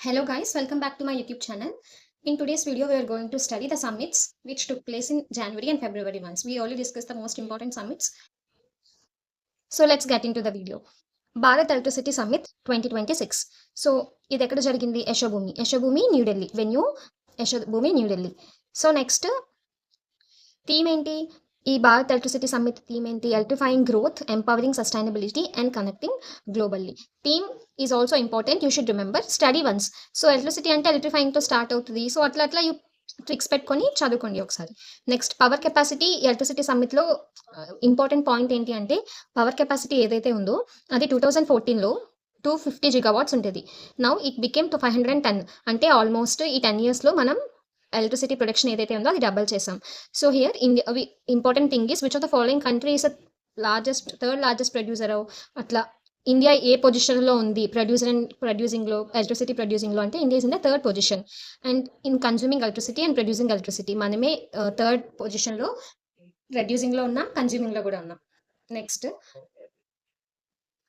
Hello guys, welcome back to my YouTube channel. In today's video, we are going to study the summits which took place in January and February months. We already discussed the most important summits. So let's get into the video. Bharat Electricity Summit 2026. So ఇది ఎక్కడ జరిగింది? Yashobhoomi New Delhi. Venue Yashobhoomi New Delhi. So next theme ఏంటి? ఈ Bharat electricity summit theme ఏంటి? Electrifying growth, empowering sustainability and connecting globally. Theme is also important, you should remember. Study once. So electricity అంటే ఎలక్ట్రిఫైయింగ్తో start అవుతుంది. So అట్లా యూ ట్రిక్స్ పెట్టుకొని చదువుకోండి ఒకసారి. Next power capacity. ఎలక్ట్రిసిటీ సమ్మిట్లో ఇంపార్టెంట్ పాయింట్ ఏంటి అంటే పవర్ కెపాసిటీ ఏదైతే ఉందో అది 2014లో 250 గిగావాట్స్ ఉంటుంది. Now it became to 510. అంటే ఆల్మోస్ట్ ఈ 10 yearsలో మనం ఎలక్ట్రిసిటీ ప్రొడక్షన్ ఏదైతే ఉందో అది డబల్ చేసాం. So here important thing is which of the following country is third largest producer. అట్లా ఇండియా ఏ పొజిషన్లో ఉంది ప్రొడ్యూసింగ్లో, ఎలక్ట్రిసిటీ ప్రొడ్యూసింగ్లో అంటే India is in the third position. And in consuming electricity and producing electricity మనమే థర్డ్ పొజిషన్లో, ప్రొడ్యూసింగ్లో ఉన్నాం, కన్జ్యూమింగ్లో కూడా ఉన్నాం. Next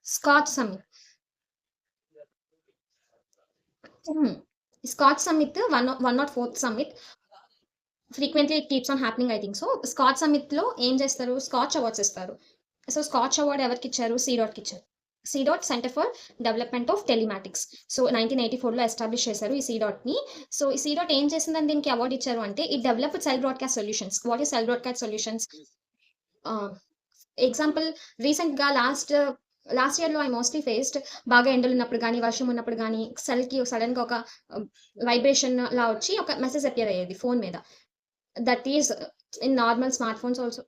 Skoch summit. Skoch summit 104th summit. Frequently it keeps on happening I think. So Skoch సమ్మిట్లో ఏం చేస్తారు? స్కాచ్ అవార్డ్స్ ఇస్తారు. సో స్కాచ్ అవార్డ్ ఎవరికి ఇచ్చారు? సీడాట్కి ఇచ్చారు. CDOT centre for development of telematics. So 1984లో ఎస్టాబ్లిష్ చేశారు ఈ సీడాట్ని. సో ఈ సీడాట్ ఏం చేసిందని దీనికి అవార్డు ఇచ్చారు అంటే it develop cell broadcast solutions. What is cell broadcast solutions? Example రీసెంట్గా లాస్ట్ ఇయర్లో ఐ మోస్ట్లీ ఫేస్డ్ బాగా ఎండలు ఉన్నప్పుడు కానీ, వర్షం ఉన్నప్పుడు కానీ సెల్కి సడన్గా ఒక వైబ్రేషన్ లా వచ్చి ఒక మెసేజ్ అపియర్ అయ్యేది ఫోన్ మీద. That is in normal smart phones also,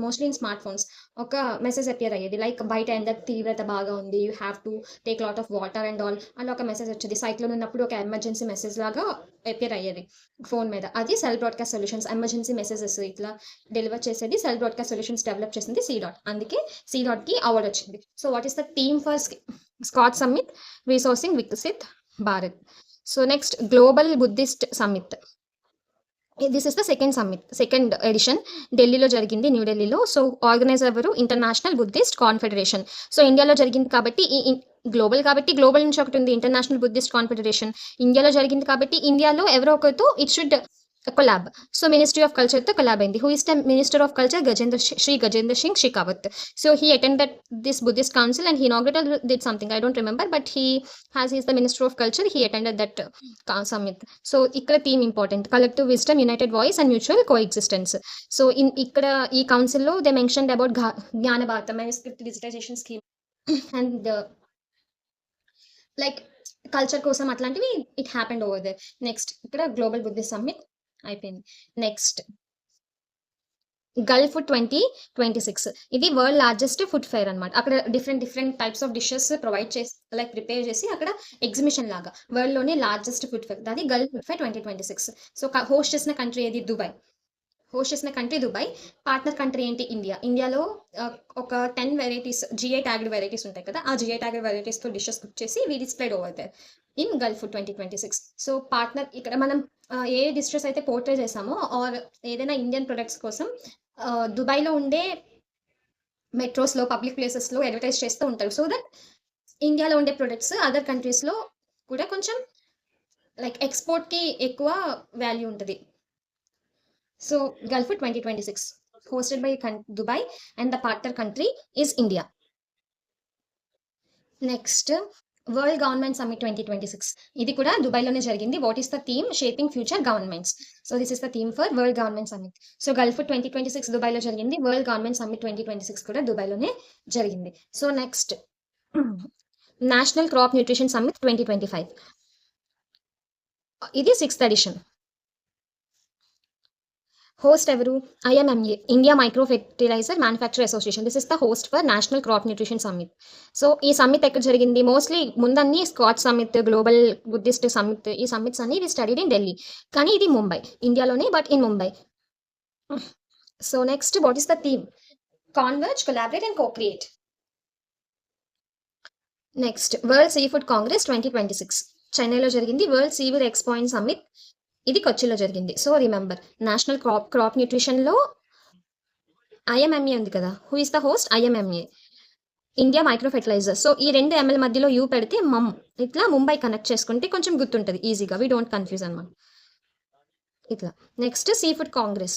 mostly in smart phones ఒక మెసేజ్ అపియర్ అయ్యేది. లైక్ బయట ఎండ తీవ్రత బాగా ఉంది, you have to take lot of water and all అలా ఒక మెసేజ్ వచ్చేది. సైక్లోన్ ఉన్నప్పుడు ఒక ఎమర్జెన్సీ మెసేజ్ లాగా అపియర్ అయ్యేది ఫోన్ మీద. అది cell broadcast solutions. Emergency messages ఇట్లా డెలివర్ చేసేది సెల్ బ్రాడ్కాస్ట్ సొల్యూషన్స్ డెవలప్ చేసింది సీడాట్. అందుకే సీడాట్కి అవార్డ్ వచ్చింది. So what is the theme for Skoch summit? Resourcing Viksit Bharat. So next global Buddhist summit. This is the second edition. ఢిల్లీలో జరిగింది, న్యూఢిల్లీలో. సో ఆర్గనైజర్ ఎవరు? International Buddhist confederation. So ఇండియాలో జరిగింది కాబట్టి గ్లోబల్ కాబట్టి గ్లోబల్ నుంచి ఒకటి ఉంది ఇంటర్నేషనల్ బుద్ధిస్ట్ కాన్ఫెడరేషన్. ఇండియాలో జరిగింది కాబట్టి ఇండియాలో ఎవరో ఒకరితో it should collab. So ministry of కల్చర్తో కొలాబ్ అయింది. Who is the minister of culture? Shri Gajendra Singh Shekhawat. So he attended this Buddhist council and he inaugurated did something, I don't remember, but he's the minister of culture. He attended that summit. So ఇక్కడ theme important, collective wisdom, united voice and mutual coexistence. So ఇక్కడ ఈ కౌన్సిల్లో they mentioned about Gyan Bharat manuscript digitisation scheme and like culture కోసం అట్లాంటివి it happened over there. Next ఇక్కడ global Buddhist summit అయిపోయింది. Next Gulf 2026. ఇది world largest food fair అనమాట. అక్కడ different types of dishes provide చేసి లైక్ ప్రిపేర్ చేసి అక్కడ ఎగ్జిబిషన్ లాగా వరల్డ్లోనే లార్జెస్ట్ ఫుడ్ ఫెయిర్, అది Gulf food fair 2026. So host చేసిన కంట్రీ ఏది? దుబాయ్. పార్ట్నర్ కంట్రీ ఏంటి? ఇండియాలో ఒక 10 వెరైటీస్ జిఐ ట్యాగ్డ్ వెరైటీస్ ఉంటాయి కదా, ఆ జిఐ ట్యాగ్డ్ వెరైటీస్తో డిషెస్ కుక్ చేసి we displayed over there in Gulf 2026. So partner ఇక్కడ మనం ఏ డిషెస్ అయితే పోర్ట్రే చేసామో ఆర్ ఏదైనా ఇండియన్ ప్రొడక్ట్స్ కోసం దుబాయ్లో ఉండే మెట్రోస్లో, పబ్లిక్ ప్లేసెస్లో అడ్వర్టైజ్ చేస్తూ ఉంటారు. సో దట్ ఇండియాలో ఉండే ప్రొడక్ట్స్ అదర్ కంట్రీస్లో కూడా కొంచెం లైక్ ఎక్స్పోర్ట్కి ఎక్కువ వాల్యూ ఉంటుంది. So Gulf 2026 hosted by Dubai and the partner country is India. Next World Government Summit 2026. ఇది కూడా దుబాయ్లోనే జరిగింది. What is the theme? Shaping future governments. So this is the theme for world government summit. So Gulf 2026 దుబాయ్లో జరిగింది. World government summit 2026 కూడా దుబాయ్లోనే జరిగింది. So next national crop nutrition summit 2025. ఇది 6th ఎడిషన్. హోస్ట్ ఎవరు? IMMA, India micro fertiliser manufacture association. This is the host for national crop nutrition summit. So ఈ summit ఎక్కడ జరిగింది? మోస్ట్లీ ముందన్నీ Skoch summit, global Buddhist summit, ఈ summits అన్ని ఇది studied in Delhi, కానీ ఇది ముంబై, ఇండియాలోనే, but in Mumbai. So next what is the theme? Converge, collaborate and cocreate. Next world seafood congress 2026 చెన్నైలో జరిగింది. World seaweed expo and summit ఇది కొచ్చిలో జరిగింది. సో రిమెంబర్ నేషనల్ క్రాప్ న్యూట్రిషన్లో IMMA ఉంది కదా, who is the host? IMMA. India micro fertilisers. So, ఈ 2 ML మధ్యలో యూ పెడితే ఇట్లా ముంబై కనెక్ట్ చేసుకుంటే కొంచెం గుర్తుంటది ఈజీగా. వి డోంట్ కన్‌ఫ్యూజ్ అనమాట. ఇట్లా. నెక్స్ట్ సీ ఫుడ్ కాంగ్రెస్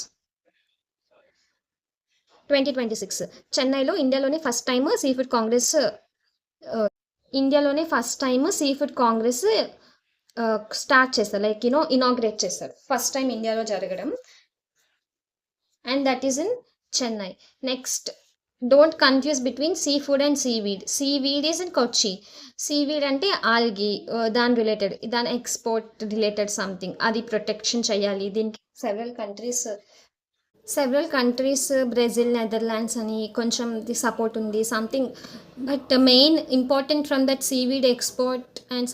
2026 చెన్నైలో ఆహ్, ఇండియాలోనే first time sea food Congress start చేస్తారు. లైక్ ఇనాగ్రేట్ చేస్తారు. ఫస్ట్ టైమ్ ఇండియాలో జరగడం. And that is in Chennai. Next don't confuse between sea food and seaweed. Seaweed is in Kochi. Seaweed అంటే ఆల్గీ దాని related. దాని ఎక్స్‌పోర్ట్ రిలేటెడ్ సంథింగ్. అది protection చేయాలి. దీనికి సెవెరల్ కంట్రీస్ బ్రెజిల్, నెదర్లాండ్స్ అని కొంచెం ది సపోర్ట్ ఉంది something. But main important from that seaweed export and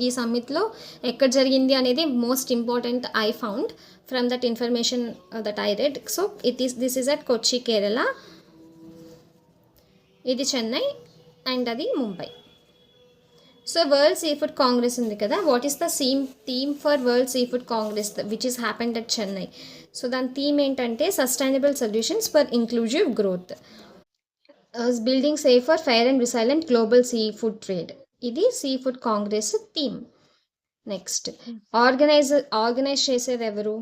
ఈ సమ్మిట్లో ఎక్కడ జరిగింది అనేది most important I found from that information that I read. So this is at Kochi, Kerala. ఇది చెన్నై అండ్ అది Mumbai. So world seafood congress ఉంది కదా, what is the theme for world seafood congress which is happened at Chennai. So దాని theme ఏంటంటే sustainable solutions for inclusive growth, building safer fair and resilient global seafood trade. ఇది seafood congress theme. Next organise చేసేది ఎవరు?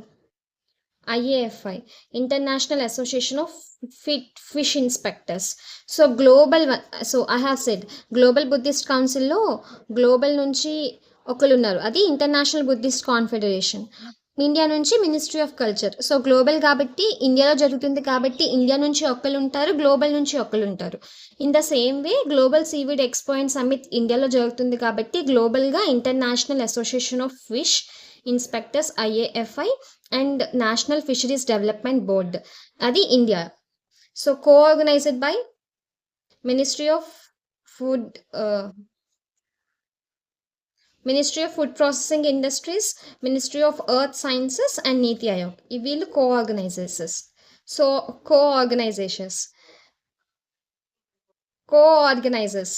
ఐఏఎఫ్ఐ, international association of fish inspectors. So I have said global Buddhist కౌన్సిల్లో global నుంచి ఒకరు ఉన్నారు, అది international Buddhist confederation. India నుంచి ministry of culture. So global కాబట్టి ఇండియాలో జరుగుతుంది కాబట్టి ఇండియా నుంచి ఒకరు ఉంటారు, గ్లోబల్ నుంచి ఒకరు ఉంటారు. In the same way global seaweed expo and summit ఇండియాలో జరుగుతుంది కాబట్టి గ్లోబల్గా international association of fish inspectors IAFI and national fisheries development board, అది India. So co-organized by Ministry of Food, Ministry of Food Processing Industries, Ministry of Earth Sciences and Niti Aayog. వీళ్ళు co-organizers. So co-organizers.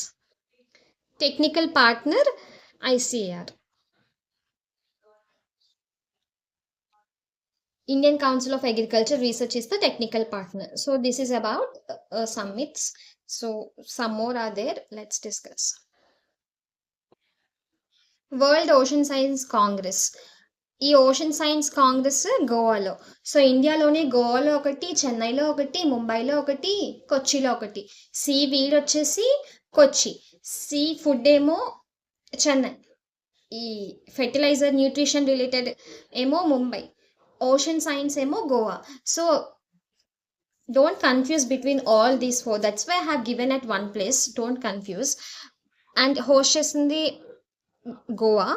Technical partner ICAR. Indian Council of Agriculture Research is the technical partner. So this is about summits. So some more are there. Let's discuss. World ocean science Congress. ఈ ocean science Congress గోవాలో. So ఇండియాలోనే గోవాలో ఒకటి, చెన్నైలో ఒకటి, ముంబైలో ఒకటి, కొచ్చిలో ఒకటి. సీ వీడ్ వచ్చేసి కొచ్చి, సీ ఫుడ్ ఏమో చెన్నై, ఈ ఫెర్టిలైజర్ న్యూట్రిషన్ రిలేటెడ్ ఏమో ముంబై, ఓషన్ సైన్స్ ఏమో Goa. So don't confuse between all these four. That's why I have given at one place. Don't confuse. And host చేసింది గోవా.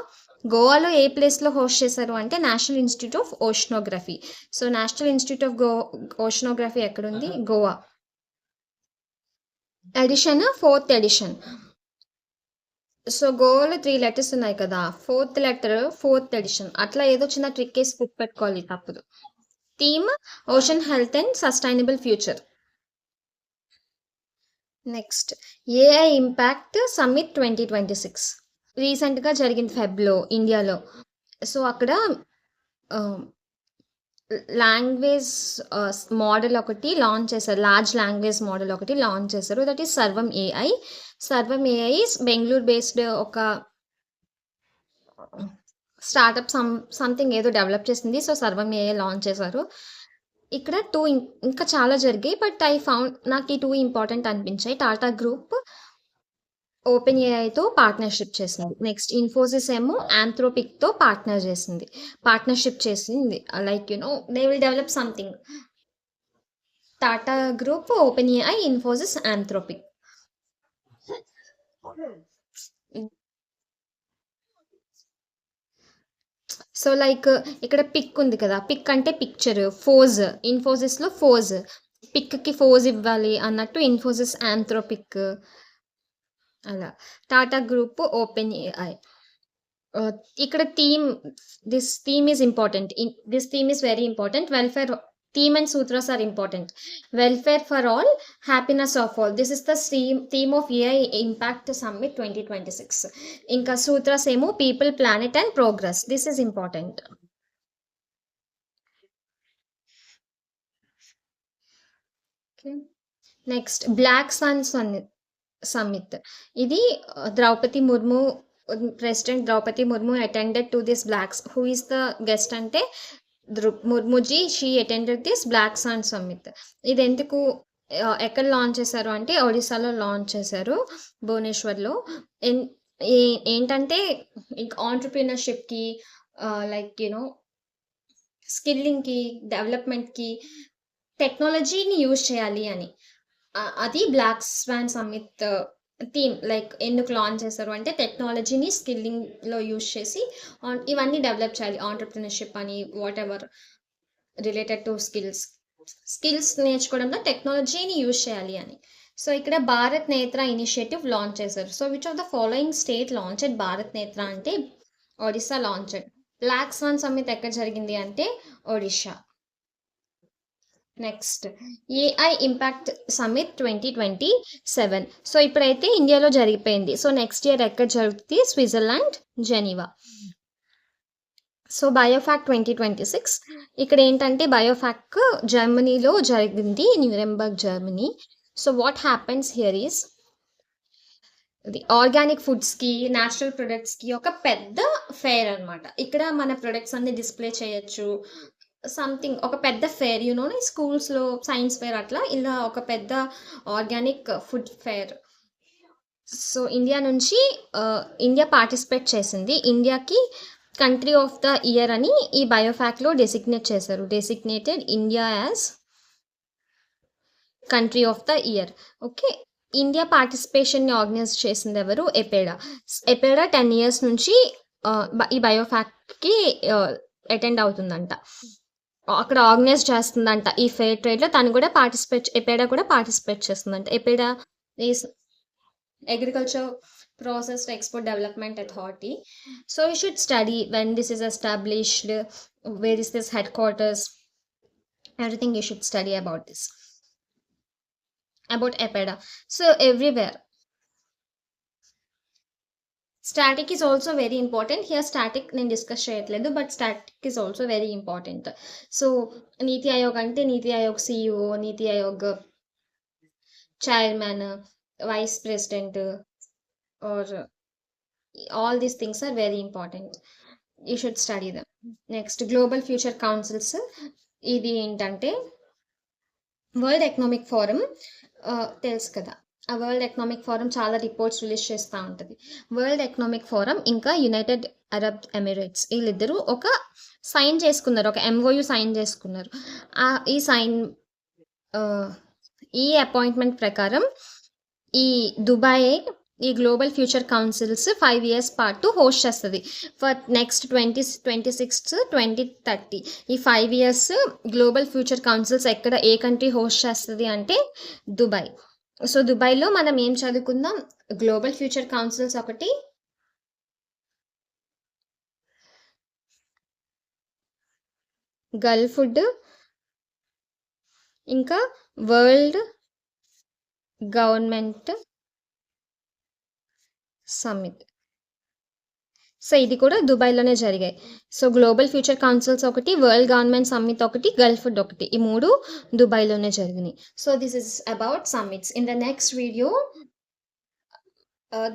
గోవాలో ఏ ప్లేస్లో హోస్ట్ చేశారు అంటే national institute of oceanography. So national institute of oceanography ఎక్కడుంది? Goa. Edition 4th edition. So గోవాలో 3 letters ఉన్నాయి కదా, 4th letter 4th edition. అట్లా ఏదో చిన్న ట్రిక్ వేసి పెట్టుకోవాలి, తప్పదు. Theme ocean health and sustainable future. Next AI impact summit 2026 రీసెంట్గా జరిగింది ఫెబ్లో ఇండియాలో. సో అక్కడ లాంగ్వేజ్ మోడల్ ఒకటి లాంచ్ చేశారు, లార్జ్ లాంగ్వేజ్ మోడల్ ఒకటి లాంచ్ చేశారు, దట్ ఈస్ సర్వం ఏఐ. సర్వం ఏఐ బెంగళూరు బేస్డ్ ఒక స్టార్టప్ సంథింగ్ ఏదో డెవలప్ చేసింది. సో సర్వం ఏఐ లాంచ్ చేశారు. ఇక్కడ ఇంకా చాలా జరిగాయి, బట్ నాకు ఈ 2 ఇంపార్టెంట్ అనిపించాయి. టాటా గ్రూప్ ఓపెన్ ఏఐతో పార్ట్నర్షిప్ చేసింది. నెక్స్ట్ ఇన్ఫోసిస్ ఏమో ఆంథ్రోపిక్తో పార్ట్నర్షిప్ చేసింది. Like they will develop something. Tata group, open AI, Infosys, Anthropic. So like ఇక్కడ పిక్ ఉంది కదా, పిక్ అంటే పిక్చర్, ఫోజ్, ఇన్ఫోసిస్లో ఫోజ్, పిక్కి ఫోజ్ ఇవ్వాలి అన్నట్టు ఇన్ఫోసిస్ ఆంథ్రోపిక్, అలా. Tata group, open AI. ఇక్కడ this theme is important. This theme is very important. Welfare theme and sutras are important. Welfare for all, happiness of all. This is the theme of AI impact summit 2026. ఇంకా సూత్రాస్ ఏమో people, planet and progress. This is important. Next black sons summit. ఇది Draupadi Murmu president Draupadi Murmu attended to this blocks. Who is the guest అంటే ముర్ముజీ she attended this black sun summit. ఇదెందుకు ఎక్కడ launch చేశారు అంటే ఒడిస్సాలో launch చేశారు. భువనేశ్వర్‌లో. ఎన్ ఏ ఏంటంటే ఆంటర్‌ప్రెన్యూర్‌షిప్‌కి లైక్ స్కిల్లింగ్‌కి, డెవలప్‌మెంట్‌కి టెక్నాలజీని యూజ్ చేయాలి అని. అది black swan summit theme. Like ఎందుకు లాంచ్ చేశారు అంటే టెక్నాలజీని స్కిల్లింగ్‌లో యూజ్ చేసి ఇవన్నీ డెవలప్ చేయాలి. ఆంటర్‌ప్రెన్యూర్‌షిప్ అని whatever related to skills. Skills నేర్చుకోవడంలో టెక్నాలజీని యూజ్ చేయాలి అని. సో, ఇక్కడ భారత్ నేత్ర ఇనిషియేటివ్ లాంచ్ చేశారు. So, which of the following state launched Bharat Netra అంటే Odisha launched. Black swan summit ఎక్కడ జరిగింది అంటే Odisha. Next AI impact summit 2027. So ఇప్పుడైతే ఇండియాలో జరిగిపోయింది. సో నెక్స్ట్ ఇయర్ ఎక్కడ జరుగుతుంది? Switzerland, Geneva. సో బయోఫాక్ 2026 ఇక్కడ ఏంటంటే బయోఫాక్ జర్మనీలో జరిగింది, Nuremberg, Germany. So what happens here is the organic ఫుడ్స్కి, న్యాచురల్ ప్రొడక్ట్స్కి ఒక పెద్ద ఫేర్ అనమాట. ఇక్కడ మన ప్రొడక్ట్స్ అన్ని డిస్ప్లే చేయొచ్చు. సంథింగ్ ఒక పెద్ద ఫేర్ స్కూల్స్లో సైన్స్ ఫేర్ అట్లా ఇలా ఒక పెద్ద organic food fair. So India నుంచి ఇండియా పార్టిసిపేట్ చేసింది. ఇండియాకి కంట్రీ ఆఫ్ ద ఇయర్ అని ఈ బయోఫాక్లో డెసిగ్నేట్ చేశారు. Designated India as country of the year. Okay, India పార్టిసిపేషన్ని ఆర్గనైజ్ చేసింది ఎవరు? ఎపేడా. ఎపేడా 10 years నుంచి ఈ బయోఫాక్కి అటెండ్ అవుతుందంట. అక్కడ ఆర్గనైజ్ చేస్తుందంట ఈ ఫెయిర్ ట్రేడ్లో. తను కూడా ఎపేడా కూడా పార్టిసిపేట్ చేస్తుందంట. APEDA is agriculture process export development authority. So you should study when this is established, where is this headquarters, everything you should study about this, about APEDA. So everywhere static is also very important. Here static నేను discuss చేయట్లేదు, but static is also very important. So NITI Aayog అంటే NITI Aayog CEO, NITI Aayog chairman, vice president, are all these things are very important. You should study them. Next global future councils. ఇది ఏంటంటే world economic forum తెలుసు కదా. ఆ world economic forum చాలా reports release చేస్తూ ఉంటుంది. World economic forum ఇంకా యునైటెడ్ అరబ్ ఎమిరేట్స్ వీళ్ళిద్దరూ ఒక సైన్ చేసుకున్నారు, ఒక MOU సైన్ చేసుకున్నారు. ఈ సైన్ ఈ అపాయింట్మెంట్ ప్రకారం ఈ దుబాయ్ ఈ గ్లోబల్ ఫ్యూచర్ కౌన్సిల్స్ 5 years పాటు హోస్ట్ చేస్తుంది ఫర్ నెక్స్ట్ 2026-2030. ఈ 5 years గ్లోబల్ ఫ్యూచర్ కౌన్సిల్స్ ఎక్కడ ఏ కంట్రీ హోస్ట్ చేస్తుంది అంటే దుబాయ్. సో దుబాయ్లో మనం ఏం చదువుకుందాం? గ్లోబల్ ఫ్యూచర్ కౌన్సిల్స్ ఒకటి, గల్ఫ్ ఫుడ్, ఇంకా వరల్డ్ గవర్నమెంట్ సమ్మిట్. సో ఇది కూడా దుబాయ్లోనే జరిగాయి. సో గ్లోబల్ ఫ్యూచర్ కౌన్సిల్స్ ఒకటి, వరల్డ్ గవర్నమెంట్ సమ్మిట్ ఒకటి, గల్ఫ్ ఫుడ్ ఒకటి, ఈ 3 దుబాయ్లోనే జరిగినాయి. So this is about summits. In the next video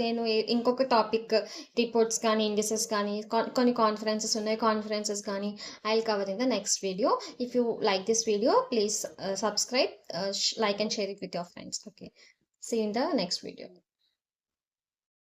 నేను ఇంకొక టాపిక్, రిపోర్ట్స్ కానీ, ఇండిసెస్ కానీ, కొన్ని కాన్ఫరెన్సెస్ ఉన్నాయి, కాన్ఫరెన్సెస్ కానీ I will cover in the next video. If you like this video please subscribe, like and share it with your friends. Okay, see you in the next video.